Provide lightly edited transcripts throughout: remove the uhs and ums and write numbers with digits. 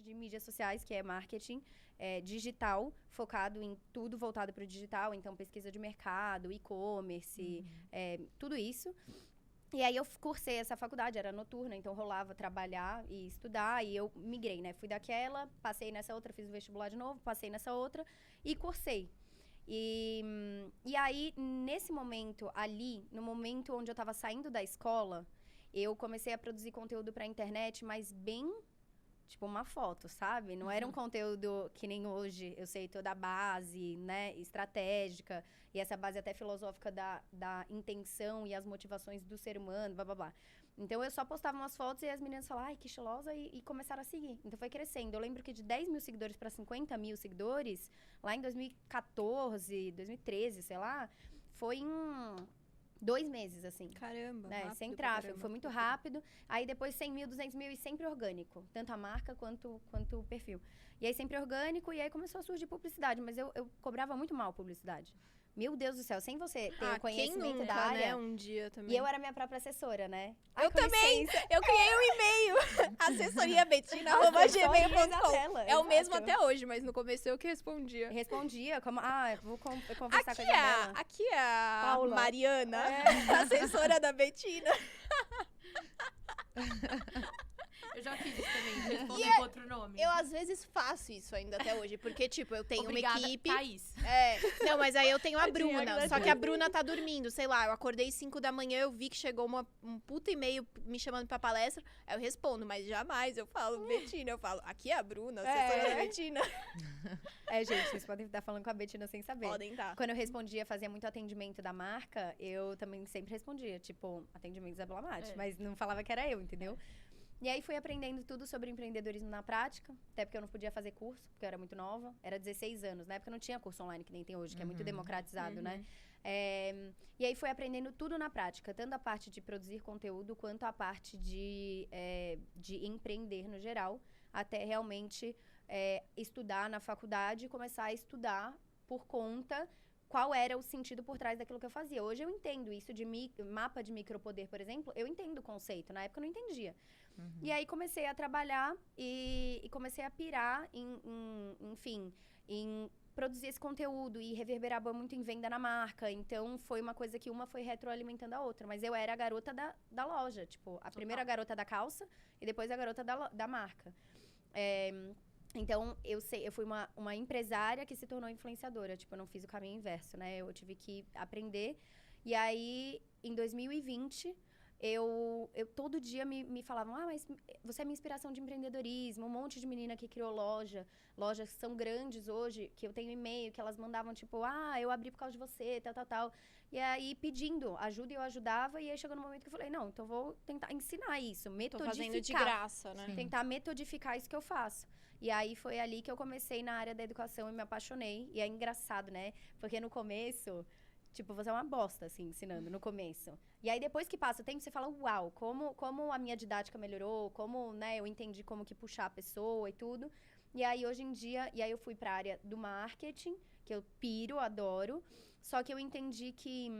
de mídias sociais, que é marketing digital, focado em tudo voltado para o digital. Então, pesquisa de mercado, e-commerce, tudo isso. E aí eu cursei essa faculdade, era noturna, então rolava trabalhar e estudar, e eu migrei, né? Fui daquela, passei nessa outra, fiz o vestibular de novo, passei nessa outra e cursei. E aí, nesse momento ali, no momento onde eu tava saindo da escola, eu comecei a produzir conteúdo pra internet, mas bem, tipo, uma foto, sabe? Não era um conteúdo que nem hoje, eu sei toda a base, né, estratégica, e essa base até filosófica da intenção e as motivações do ser humano, blá, blá, blá. Então, eu só postava umas fotos e as meninas falavam, ai, que estilosa, e começaram a seguir. Então, foi crescendo. Eu lembro que de 10 mil seguidores para 50 mil seguidores, lá em 2014, 2013, sei lá, foi em 2 meses, assim. Caramba, Né? rápido Sem pra tráfego, caramba. foi muito rápido. Aí depois 100 mil, 200 mil e sempre orgânico. Tanto a marca quanto o perfil. E aí sempre orgânico, e aí começou a surgir publicidade. Mas eu cobrava muito mal publicidade. Meu Deus do céu, sem você ter o conhecimento quem nunca, da área. né? Um dia também. E eu era minha própria assessora, né? Eu também! Eu criei um e-mail, assessoriabetina@gmail.com. É o mesmo até hoje, mas no começo eu que respondia. Respondia, como, eu vou conversar com a Aqui Isabela. aqui é a Paula. Mariana, assessora da Betina. Eu já fiz isso também, responder com outro nome. Eu, às vezes, faço isso ainda até hoje, porque, tipo, eu tenho Obrigada, uma equipe... Thaís. Não, mas aí eu tenho a Bruna, só que a Bruna tá dormindo, sei lá, eu acordei 5 da manhã, eu vi que chegou um puta e-mail me chamando pra palestra, aí eu respondo, mas jamais eu falo Betina, eu falo, aqui é a Bruna, assessora da Betina. Gente, vocês podem estar falando com a Betina sem saber. Podem tá. Quando eu respondia, fazia muito atendimento da marca, eu também sempre respondia, tipo, atendimento Isabela Mate, mas não falava que era eu, entendeu? E aí fui aprendendo tudo sobre empreendedorismo na prática, até porque eu não podia fazer curso, porque eu era muito nova, era 16 anos, na época não tinha curso online que nem tem hoje, que é muito democratizado, né? E aí fui aprendendo tudo na prática, tanto a parte de produzir conteúdo, quanto a parte de empreender no geral, até realmente estudar na faculdade e começar a estudar por conta qual era o sentido por trás daquilo que eu fazia. Hoje eu entendo isso de mapa de micropoder, por exemplo, eu entendo o conceito, na época eu não entendia. E aí comecei a trabalhar e comecei a pirar em produzir esse conteúdo e reverberar muito em venda na marca. Então, foi uma coisa que uma foi retroalimentando a outra. Mas eu era a garota da loja, tipo, a primeira garota da calça e depois a garota da marca. Então, eu fui uma empresária que se tornou influenciadora. Tipo, eu não fiz o caminho inverso, né? Eu tive que aprender. E aí, em 2020... Eu todo dia me falavam, mas você é minha inspiração de empreendedorismo, um monte de menina que criou lojas que são grandes hoje, que eu tenho e-mail, que elas mandavam tipo, eu abri por causa de você, tal. E aí pedindo ajuda, e eu ajudava, e aí chegou no momento que eu falei, não, então vou tentar ensinar isso, metodificar. Tô fazendo de graça, né? Tentar metodificar isso que eu faço. E aí foi ali que eu comecei na área da educação e me apaixonei, e é engraçado, né? Porque no começo... Tipo, você é uma bosta, assim, ensinando no começo. E aí, depois que passa o tempo, você fala, uau, como a minha didática melhorou, como, né, eu entendi como que puxar a pessoa e tudo. E aí, hoje em dia, eu fui pra área do marketing, que eu piro, adoro. Só que eu entendi que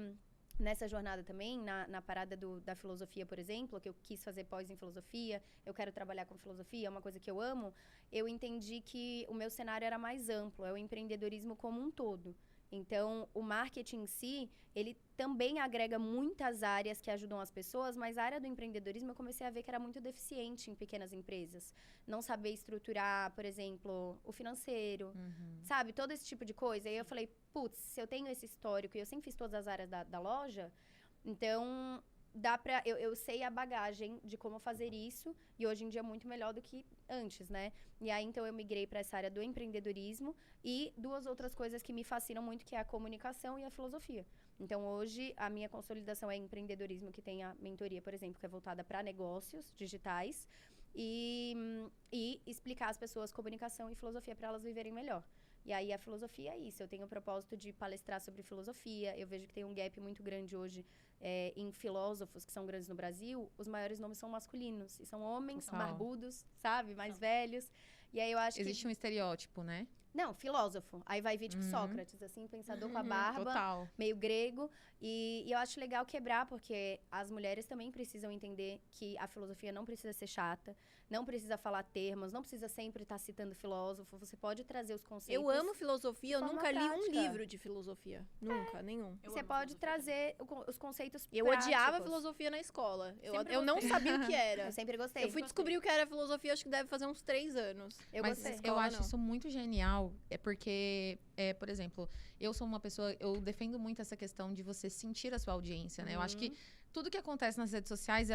nessa jornada também, na parada da filosofia, por exemplo, que eu quis fazer pós em filosofia, eu quero trabalhar com filosofia, é uma coisa que eu amo, eu entendi que o meu cenário era mais amplo, é o empreendedorismo como um todo. Então, o marketing em si, ele também agrega muitas áreas que ajudam as pessoas, mas a área do empreendedorismo eu comecei a ver que era muito deficiente em pequenas empresas. Não saber estruturar, por exemplo, o financeiro, sabe? Todo esse tipo de coisa. E aí eu falei, putz, se eu tenho esse histórico e eu sempre fiz todas as áreas da loja, então... eu sei a bagagem de como fazer isso, e hoje em dia é muito melhor do que antes, né? E aí, então, eu migrei para essa área do empreendedorismo e 2 outras coisas que me fascinam muito, que é a comunicação e a filosofia. Então, hoje, a minha consolidação é empreendedorismo, que tem a mentoria, por exemplo, que é voltada para negócios digitais, e explicar às pessoas comunicação e filosofia para elas viverem melhor. E aí, a filosofia é isso. Eu tenho o propósito de palestrar sobre filosofia. Eu vejo que tem um gap muito grande hoje em filósofos que são grandes no Brasil. Os maiores nomes são masculinos. E são homens barbudos, sabe? Mais velhos. E aí eu acho Existe um estereótipo, né? Não, filósofo. Aí vai vir, tipo, Sócrates, assim, pensador com a barba, Total. meio grego. E eu acho legal quebrar, porque as mulheres também precisam entender que a filosofia não precisa ser chata, não precisa falar termos, não precisa sempre estar citando filósofo. Você pode trazer os conceitos. Eu amo filosofia, eu forma nunca li um prática. livro de filosofia. Nunca, nenhum. Você pode trazer os conceitos Eu práticos. odiava filosofia na escola. Sempre Eu não gostei. sabia o que era. Eu sempre gostei. Eu fui descobrir o que era filosofia, acho que deve fazer uns 3 anos. Eu Mas gostei. eu Escola, acho não. isso muito genial, porque, por exemplo, eu sou uma pessoa, eu defendo muito essa questão de você sentir a sua audiência, né? Eu acho que tudo que acontece nas redes sociais,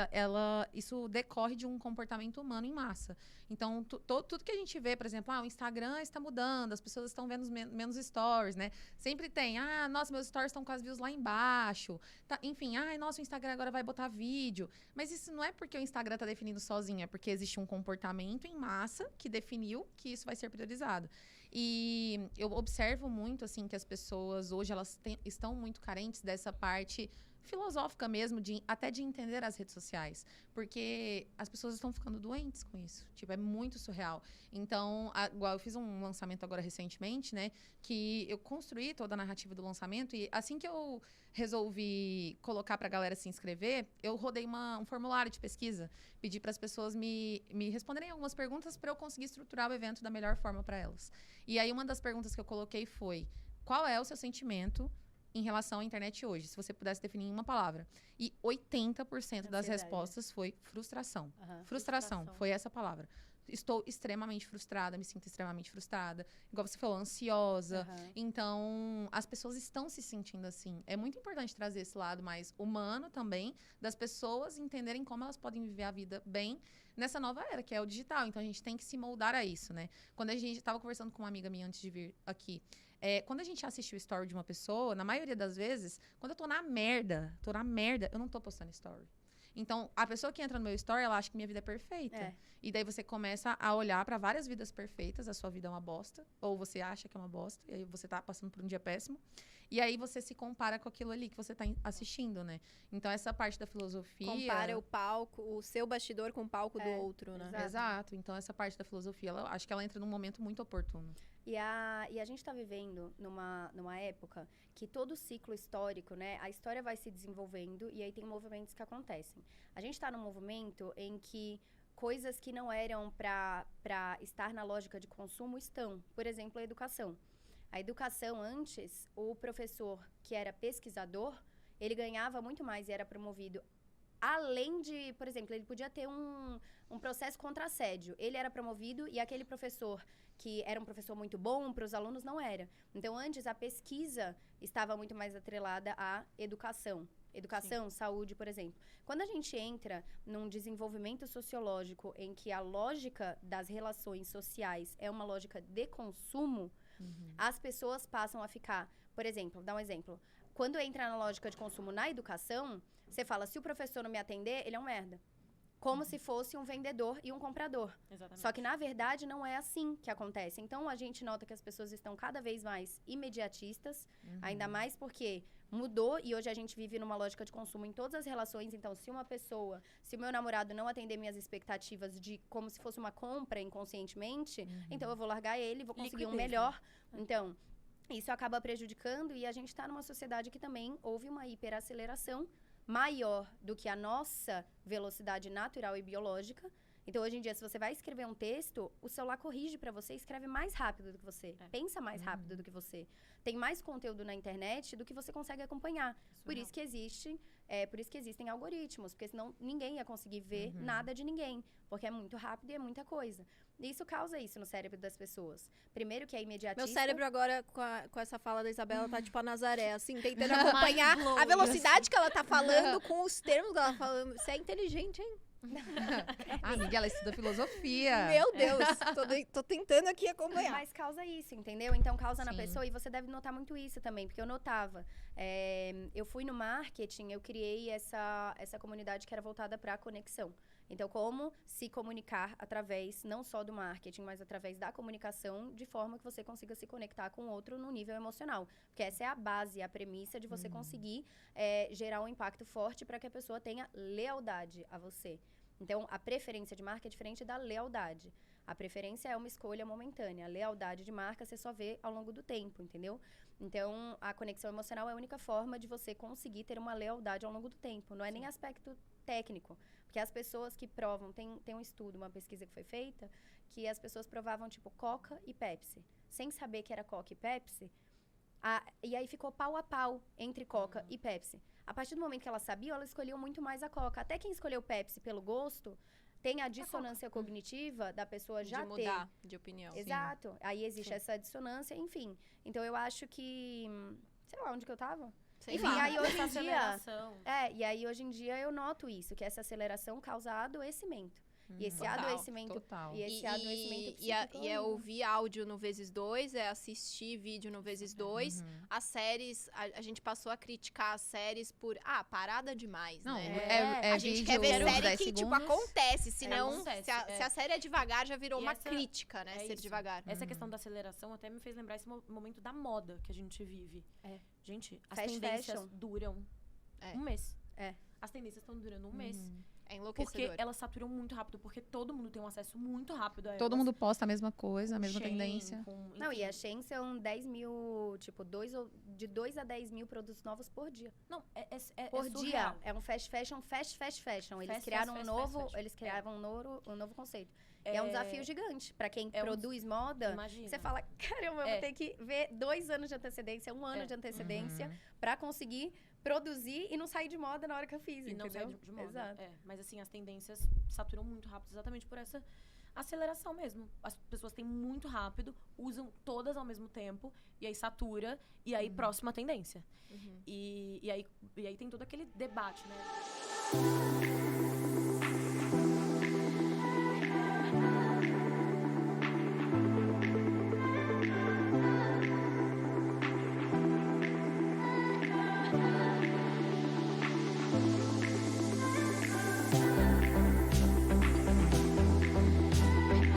isso decorre de um comportamento humano em massa. Então, tudo que a gente vê, por exemplo, o Instagram está mudando, as pessoas estão vendo menos stories, né? Sempre tem, nossa, meus stories estão com as views lá embaixo. Tá, enfim, nossa, o Instagram agora vai botar vídeo. Mas isso não é porque o Instagram está definindo sozinho, é porque existe um comportamento em massa que definiu que isso vai ser priorizado. E eu observo muito, assim, que as pessoas hoje, elas estão muito carentes dessa parte filosófica mesmo, até de entender as redes sociais. Porque as pessoas estão ficando doentes com isso. Tipo, é muito surreal. Então, igual eu fiz um lançamento agora recentemente, né? Que eu construí toda a narrativa do lançamento. E assim que eu resolvi colocar pra galera se inscrever, eu rodei um formulário de pesquisa. Pedi para as pessoas me responderem algumas perguntas para eu conseguir estruturar o evento da melhor forma para elas. E aí, uma das perguntas que eu coloquei foi: qual é o seu sentimento em relação à internet hoje, se você pudesse definir em uma palavra? E 80% das Ansiedade. respostas foi frustração. Aham. Frustração, foi essa palavra. Estou extremamente frustrada, me sinto extremamente frustrada. Igual você falou, ansiosa. Aham. Então, as pessoas estão se sentindo assim. É muito importante trazer esse lado mais humano também, das pessoas entenderem como elas podem viver a vida bem nessa nova era, que é o digital. Então, a gente tem que se moldar a isso, né? Quando a gente estava conversando com uma amiga minha antes de vir aqui, quando a gente assiste o story de uma pessoa, na maioria das vezes, quando eu tô na merda, eu não tô postando story. Então, a pessoa que entra no meu story, ela acha que minha vida é perfeita. É. E daí você começa a olhar pra várias vidas perfeitas, a sua vida é uma bosta, ou você acha que é uma bosta, e aí você tá passando por um dia péssimo. E aí você se compara com aquilo ali que você tá assistindo, né? Então, essa parte da filosofia... Compara o palco, o seu bastidor com o palco do outro, né? exato. Exato. Então, essa parte da filosofia, acho que ela entra num momento muito oportuno. E a gente está vivendo numa época que todo ciclo histórico, né? A história vai se desenvolvendo e aí tem movimentos que acontecem. A gente está num movimento em que coisas que não eram para estar na lógica de consumo estão. Por exemplo, a educação. A educação, antes, o professor que era pesquisador, ele ganhava muito mais e era promovido. Além de, por exemplo, ele podia ter um processo contra assédio. Ele era promovido e aquele professor que era um professor muito bom para os alunos não era. Então, antes, a pesquisa estava muito mais atrelada à educação. Educação, saúde, por exemplo. Quando a gente entra num desenvolvimento sociológico em que a lógica das relações sociais é uma lógica de consumo, as pessoas passam a ficar... Por exemplo, dá um exemplo. Quando entra na lógica de consumo na educação, você fala, se o professor não me atender, ele é um merda. Como se fosse um vendedor e um comprador. Exatamente. Só que, na verdade, não é assim que acontece. Então, a gente nota que as pessoas estão cada vez mais imediatistas, ainda mais porque mudou e hoje a gente vive numa lógica de consumo em todas as relações. Então, se o meu namorado não atender minhas expectativas de como se fosse uma compra inconscientemente, então eu vou largar ele, vou conseguir um Liquidez, melhor. Então, isso acaba prejudicando e a gente está numa sociedade que também houve uma hiperaceleração maior do que a nossa velocidade natural e biológica. Então, hoje em dia, se você vai escrever um texto, o celular corrige para você, escreve mais rápido do que você, pensa mais rápido do que você. Tem mais conteúdo na internet do que você consegue acompanhar. Por isso que existem algoritmos, porque senão ninguém ia conseguir ver nada de ninguém, porque é muito rápido e é muita coisa. E isso causa isso no cérebro das pessoas. Primeiro que é imediatista. Meu cérebro agora, com essa fala da Isabela, tá tipo a Nazaré, assim, tentando acompanhar a velocidade que ela tá falando com os termos que ela tá falando. Você é inteligente, hein? Amiga, ela estuda filosofia. Meu Deus, tô tentando aqui acompanhar. Mas causa isso, entendeu? Então causa na Sim. pessoa, e você deve notar muito isso também, porque eu notava. Eu fui no marketing, eu criei essa comunidade que era voltada para a conexão. Então, como se comunicar através, não só do marketing, mas através da comunicação, de forma que você consiga se conectar com o outro no nível emocional. Porque essa é a base, a premissa de você conseguir gerar um impacto forte para que a pessoa tenha lealdade a você. Então, a preferência de marca é diferente da lealdade. A preferência é uma escolha momentânea. A lealdade de marca você só vê ao longo do tempo, entendeu? Então, a conexão emocional é a única forma de você conseguir ter uma lealdade ao longo do tempo. Não é nem aspecto técnico. Porque as pessoas que provam... Tem um estudo, uma pesquisa que foi feita, que as pessoas provavam, tipo, Coca e Pepsi. Sem saber que era Coca e Pepsi. E aí ficou pau a pau entre Coca e Pepsi. A partir do momento que elas sabiam, elas escolhiam muito mais a Coca. Até quem escolheu Pepsi pelo gosto... Tem a dissonância cognitiva da pessoa já de mudar de opinião. Exato. Aí existe essa dissonância, enfim. Então, eu acho que... Sei lá, onde que eu tava? Sei Enfim, lá. aí hoje Essa em dia... aceleração. E aí hoje em dia eu noto isso, que essa aceleração causa adoecimento. E esse Total, adoecimento... total. E esse adoecimento psíquico... E é ouvir áudio no ×2, é assistir vídeo no ×2. As séries, a gente passou a criticar as séries por, parada demais, Não, né? é A gente vídeo quer ver de série 10 que, tipo, segundos. acontece. Senão, acontece, se a série é devagar, já virou E uma essa- crítica, né? é Ser isso. devagar. Essa questão da aceleração até me fez lembrar esse momento da moda que a gente vive. Gente, as Fast tendências fashion. duram É. um mês. É. As tendências estão durando um mês. É Porque enlouquecedor. elas saturam muito rápido, porque todo mundo tem um acesso muito rápido a elas. Todo mundo posta a mesma coisa, a mesma Shein, tendência. Não, e enfim. a Shein são 10 mil... Tipo, de 2 a 10 mil produtos novos por dia. Não, Por é dia. surreal. É um fast fashion. Eles Fast, criaram fast, um fast novo... fashion. Eles criaram um novo conceito. É um desafio gigante pra quem produz moda. Imagina. Você fala, caramba, eu vou ter que ver 2 anos de antecedência, 1 ano de antecedência, pra conseguir produzir e não sair de moda na hora que eu fiz, E não entendeu? sai de moda. Exato. Mas assim, as tendências saturam muito rápido exatamente por essa aceleração mesmo. As pessoas têm muito rápido, usam todas ao mesmo tempo, e aí satura, e aí próxima tendência. E aí tem todo aquele debate, né?